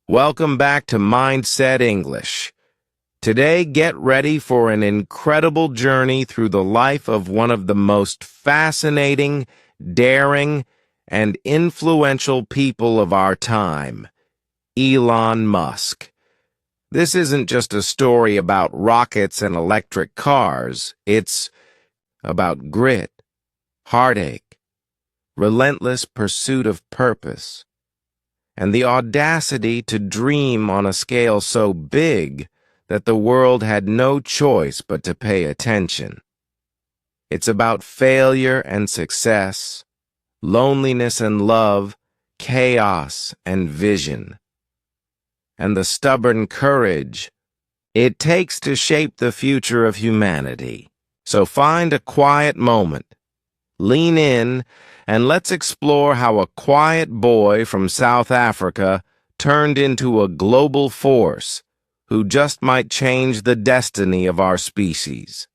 Welcome back to Mindset English. Today, get ready for an incredible journey through the life of one of the most fascinating, daring, and influential people of our time, Elon Musk. This isn't just a story about rockets and electric cars. It's about grit, heartache, relentless pursuit of purpose, and the audacity to dream on a scale so big that the world had no choice but to pay attention. It's about failure and success, loneliness and love, chaos and vision, and the stubborn courage it takes to shape the future of humanity. So find a quiet moment, lean in, and let's explore how a quiet boy from South Africa turned into a global force who just might change the destiny of our species.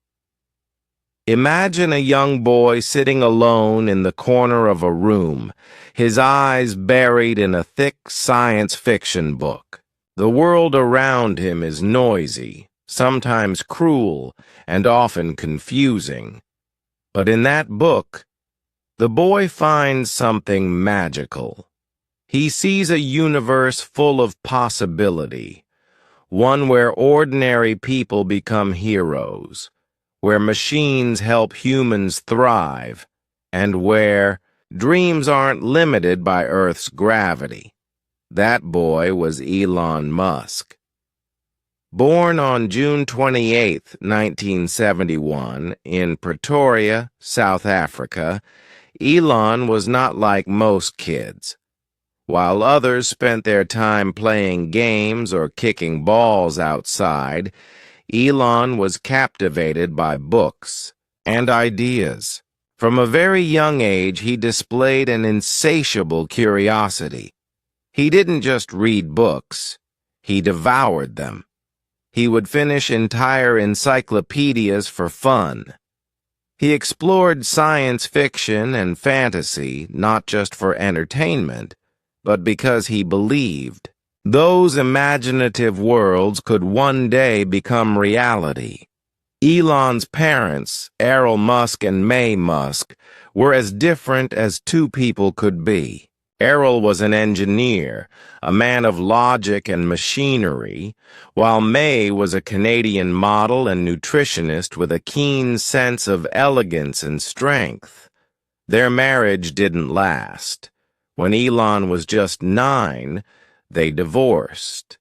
Imagine a young boy sitting alone in the corner of a room, his eyes buried in a thick science fiction book. The world around him is noisy, sometimes cruel, and often confusing. But in that book, the boy finds something magical. He sees a universe full of possibility, one where ordinary people become heroes, where machines help humans thrive, and where dreams aren't limited by Earth's gravity. That boy was Elon Musk. Born on June 28, 1971, in Pretoria, South Africa, Elon was not like most kids. While others spent their time playing games or kicking balls outside, Elon was captivated by books and ideas. From a very young age, he displayed an insatiable curiosity. He didn't just read books, he devoured them. He would finish entire encyclopedias for fun. He explored science fiction and fantasy not just for entertainment, but because he believed those imaginative worlds could one day become reality. Elon's parents, Elon Musk and May Musk, were as different as two people could be. Errol was an engineer, a man of logic and machinery, while May was a Canadian model and nutritionist with a keen sense of elegance and strength. Their marriage didn't last. When Elon was just 9, they divorced.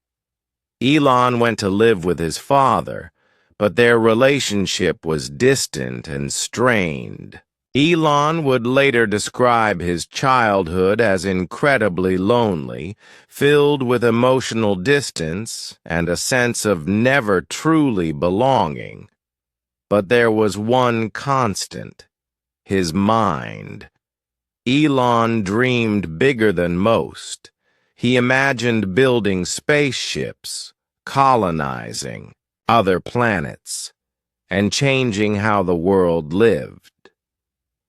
Elon went to live with his father, but their relationship was distant and strained. Elon would later describe his childhood as incredibly lonely, filled with emotional distance and a sense of never truly belonging. But there was one constant: his mind. Elon dreamed bigger than most. He imagined building spaceships, colonizing other planets, and changing how the world lived.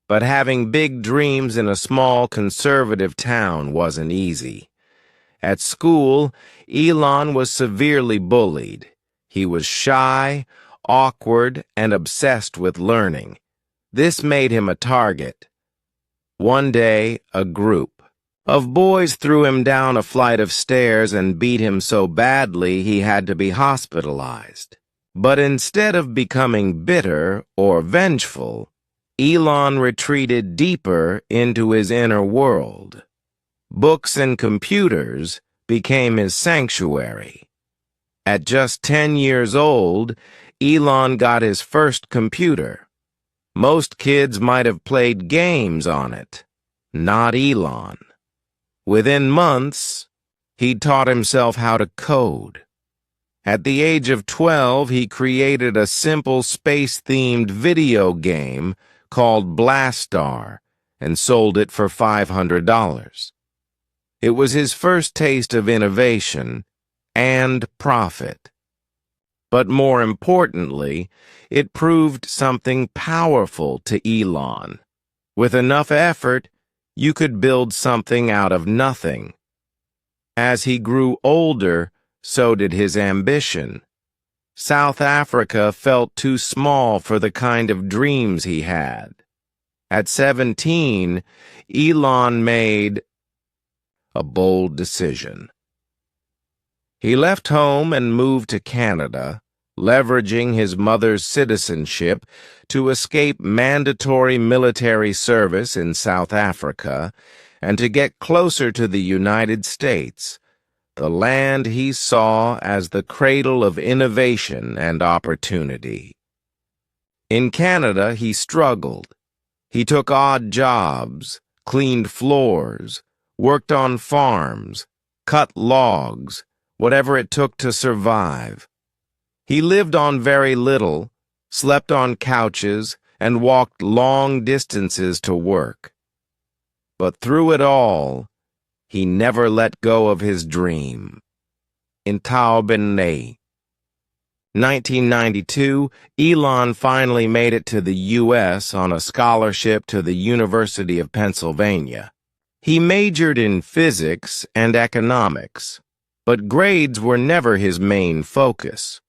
But having big dreams in a small conservative town wasn't easy. At school, Elon was severely bullied. He was shy, awkward, and obsessed with learning. This made him a target. One day, a group of boys threw him down a flight of stairs and beat him so badly he had to be hospitalized. But instead of becoming bitter or vengeful, Elon retreated deeper into his inner world. Books and computers became his sanctuary. At just 10 years old, Elon got his first computer. Most kids might have played games on it. Not Elon. Within months, he'd taught himself how to code. At the age of 12, he created a simple space-themed video game called Blastar and sold it for $500. It was his first taste of innovation and profit. But more importantly, it proved something powerful to Elon. With enough effort, you could build something out of nothing. As he grew older, so did his ambition. South Africa felt too small for the kind of dreams he had. At 17, Elon made a bold decision. He left home and moved to Canada, leveraging his mother's citizenship to escape mandatory military service in South Africa and to get closer to the United States, the land he saw as the cradle of innovation and opportunity. In Canada, he struggled. He took odd jobs, cleaned floors, worked on farms, cut logs, whatever it took to survive. He lived on very little, slept on couches, and walked long distances to work. But through it all, he never let go of his dream. In Taubennay. 1992, Elon finally made it to the U.S. on a scholarship to the University of Pennsylvania. He majored in physics and economics, but grades were never his main focus.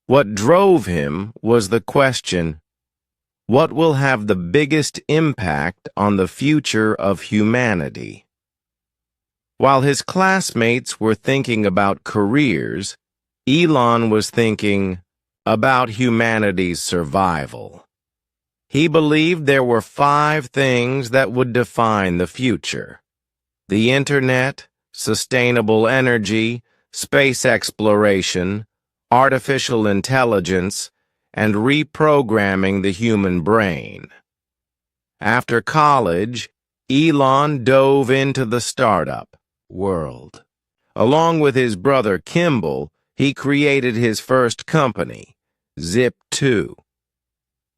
What drove him was the question, what will have the biggest impact on the future of humanity? While his classmates were thinking about careers, Elon was thinking about humanity's survival. He believed there were 5 things that would define the future: the internet, sustainable energy, space exploration, artificial intelligence, and reprogramming the human brain. After college, Elon dove into the startup world. Along with his brother Kimball, he created his first company, Zip2.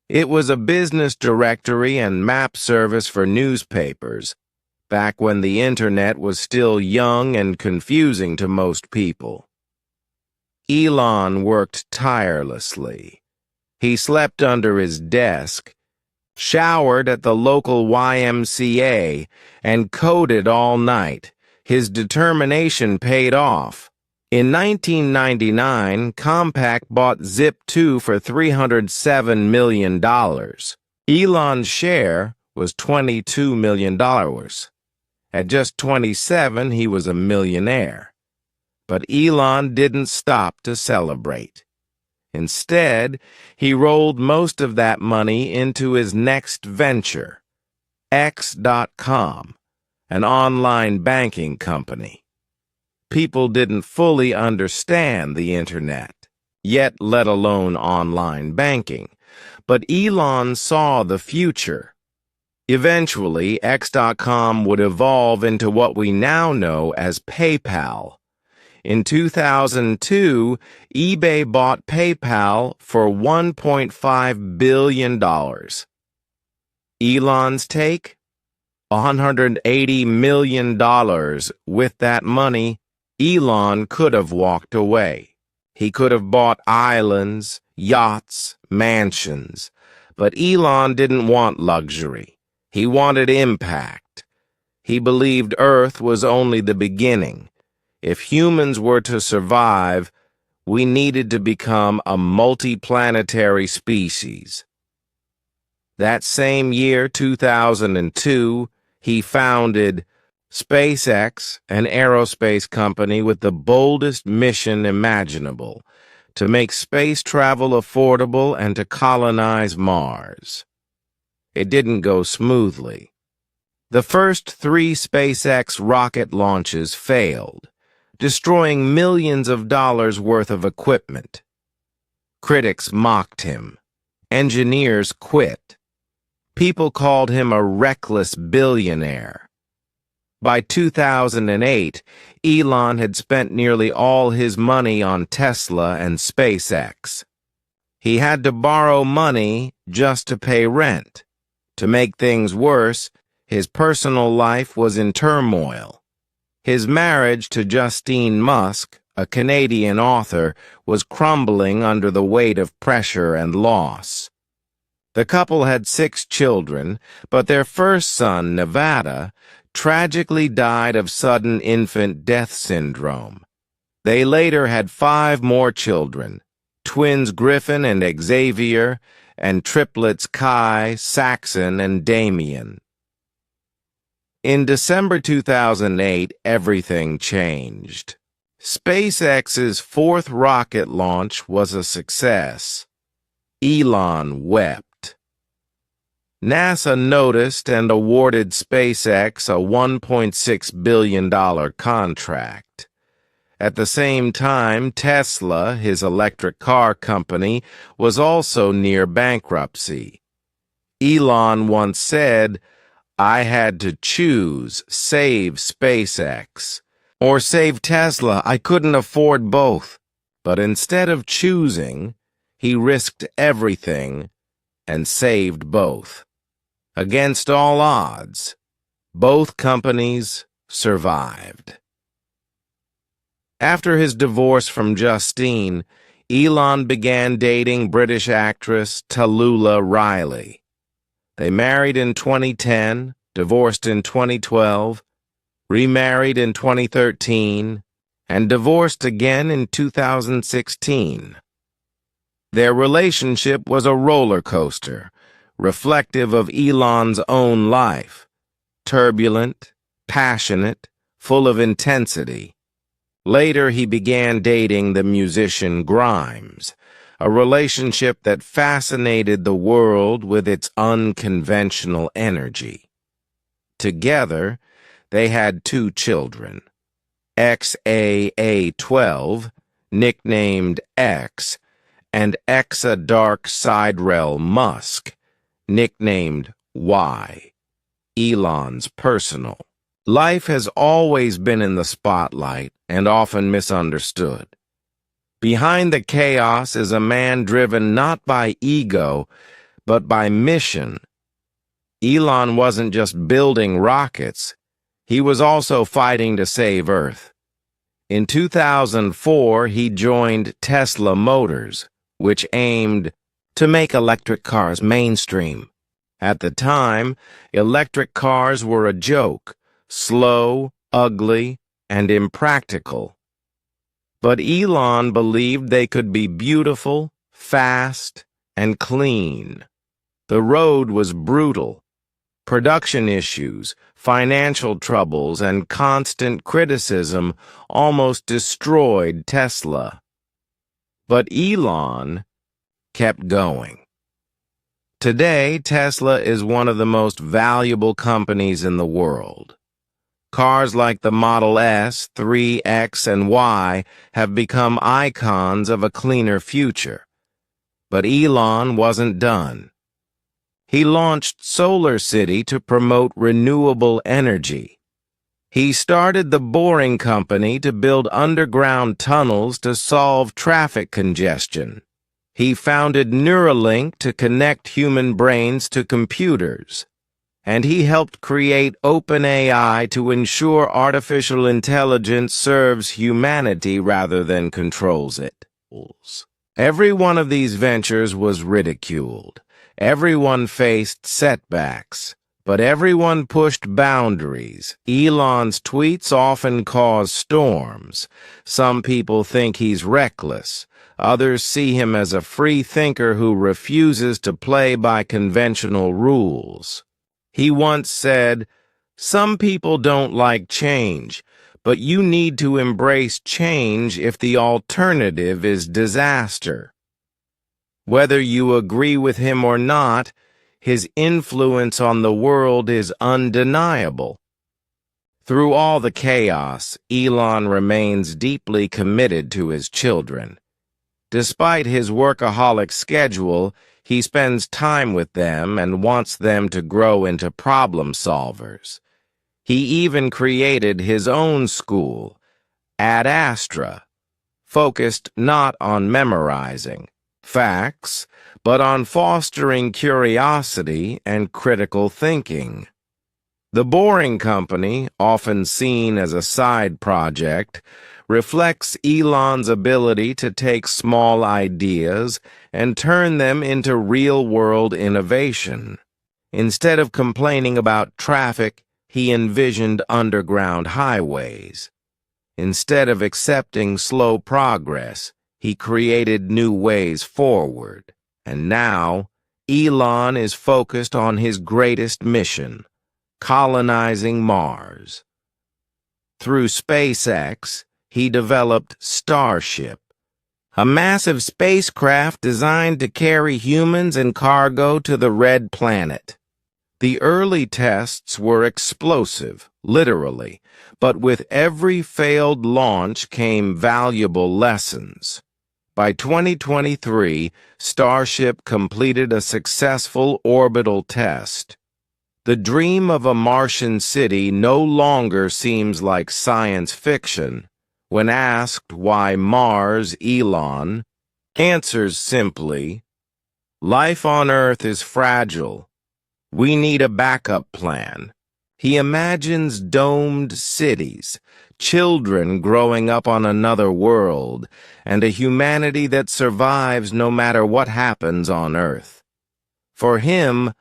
It was a business directory and map service for newspapers, back when the internet was still young and confusing to most people. Elon worked tirelessly. He slept under his desk, showered at the local YMCA, and coded all night. His determination paid off. In 1999, Compaq bought Zip2 for $307 million. Elon's share was $22 million. At just 27, he was a millionaire. But Elon didn't stop to celebrate. Instead, he rolled most of that money into his next venture, X.com, an online banking company. People didn't fully understand the internet, yet let alone online banking, but Elon saw the future. Eventually, X.com would evolve into what we now know as PayPal. In 2002, eBay bought PayPal for $1.5 billion. Elon's take? $180 million. With that money, Elon could have walked away. He could have bought islands, yachts, mansions. But Elon didn't want luxury. He wanted impact. He believed Earth was only the beginning. If humans were to survive, we needed to become a multiplanetary species. That same year, 2002, he founded SpaceX, an aerospace company with the boldest mission imaginable, to make space travel affordable and to colonize Mars. It didn't go smoothly. The first 3 SpaceX rocket launches failed, destroying millions of dollars worth of equipment. Critics mocked him. Engineers quit. People called him a reckless billionaire. By 2008, Elon had spent nearly all his money on Tesla and SpaceX. He had to borrow money just to pay rent. To make things worse, his personal life was in turmoil. His marriage to Justine Musk, a Canadian author, was crumbling under the weight of pressure and loss. The couple had 6 children, but their first son, Nevada, tragically died of sudden infant death syndrome. They later had 5 more children, twins Griffin and Xavier, and triplets Kai, Saxon, and Damien. In December 2008, everything changed. SpaceX's 4th rocket launch was a success. Elon wept. NASA noticed and awarded SpaceX a $1.6 billion contract. At the same time, Tesla, his electric car company, was also near bankruptcy. Elon once said, "I had to choose, save SpaceX, or save Tesla. I couldn't afford both." But instead of choosing, he risked everything and saved both. Against all odds, both companies survived. After his divorce from Justine, Elon began dating British actress Tallulah Riley. They married in 2010, divorced in 2012, remarried in 2013, and divorced again in 2016. Their relationship was a roller coaster, reflective of Elon's own life, turbulent, passionate, full of intensity. Later, he began dating the musician Grimes, a relationship that fascinated the world with its unconventional energy. Together, they had 2 children, XAA12, nicknamed X, and Dark Siderel Musk, nicknamed Y, Elon's personal. Life has always been in the spotlight and often misunderstood. Behind the chaos is a man driven not by ego, but by mission. Elon wasn't just building rockets, he was also fighting to save Earth. In 2004, he joined Tesla Motors, which aimed to make electric cars mainstream. At the time, electric cars were a joke, slow, ugly, and impractical. But Elon believed they could be beautiful, fast, and clean. The road was brutal. Production issues, financial troubles, and constant criticism almost destroyed Tesla. But Elon kept going. Today, Tesla is one of the most valuable companies in the world. Cars like the Model S, 3, X, and Y have become icons of a cleaner future. But Elon wasn't done. He launched Solar City to promote renewable energy. He started the Boring Company to build underground tunnels to solve traffic congestion. He founded Neuralink to connect human brains to computers. And he helped create OpenAI to ensure artificial intelligence serves humanity rather than controls it. Every one of these ventures was ridiculed. Everyone faced setbacks, but everyone pushed boundaries. Elon's tweets often cause storms. Some people think he's reckless. Others see him as a free thinker who refuses to play by conventional rules. He once said, "Some people don't like change, but you need to embrace change if the alternative is disaster." Whether you agree with him or not, his influence on the world is undeniable. Through all the chaos, Elon remains deeply committed to his children. Despite his workaholic schedule, he spends time with them and wants them to grow into problem solvers. He even created his own school, Ad Astra, focused not on memorizing facts, but on fostering curiosity and critical thinking. The Boring Company, often seen as a side project, reflects Elon's ability to take small ideas and turn them into real-world innovation. Instead of complaining about traffic, he envisioned underground highways. Instead of accepting slow progress, he created new ways forward. And now, Elon is focused on his greatest mission, colonizing Mars. Through SpaceX, he developed Starship, a massive spacecraft designed to carry humans and cargo to the Red Planet. The early tests were explosive, literally, but with every failed launch came valuable lessons. By 2023, Starship completed a successful orbital test. The dream of a Martian city no longer seems like science fiction. When asked why Mars, Elon answers simply, "Life on Earth is fragile. We need a backup plan." He imagines domed cities, children growing up on another world, and a humanity that survives no matter what happens on Earth. For him,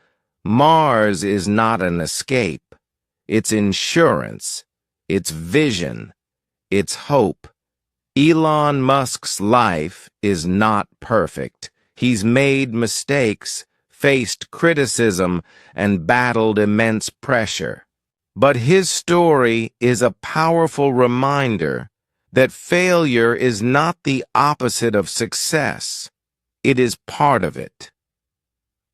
Mars is not an escape. It's insurance. It's vision. It's hope. Elon Musk's life is not perfect. He's made mistakes, faced criticism, and battled immense pressure. But his story is a powerful reminder that failure is not the opposite of success. It is part of it.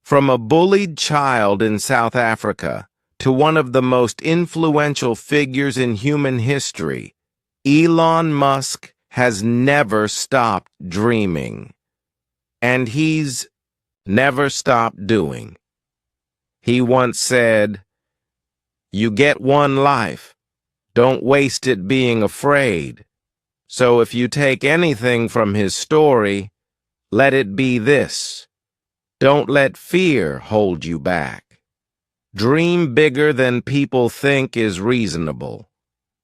From a bullied child in South Africa to one of the most influential figures in human history, Elon Musk has never stopped dreaming. And he's never stopped doing. He once said, "You get one life. Don't waste it being afraid." So if you take anything from his story, let it be this: don't let fear hold you back. Dream bigger than people think is reasonable.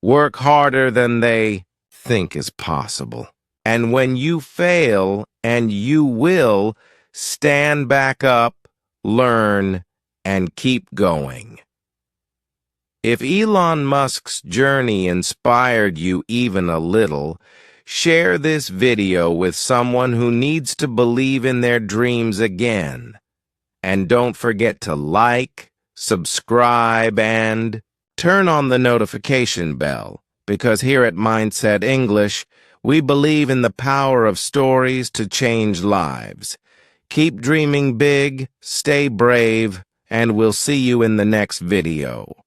Work harder than they think is possible. And when you fail, and you will, stand back up, learn, and keep going. If Elon Musk's journey inspired you even a little, share this video with someone who needs to believe in their dreams again. And don't forget to like, subscribe, and turn on the notification bell, because here at Mindset English, we believe in the power of stories to change lives. Keep dreaming big, stay brave, and we'll see you in the next video.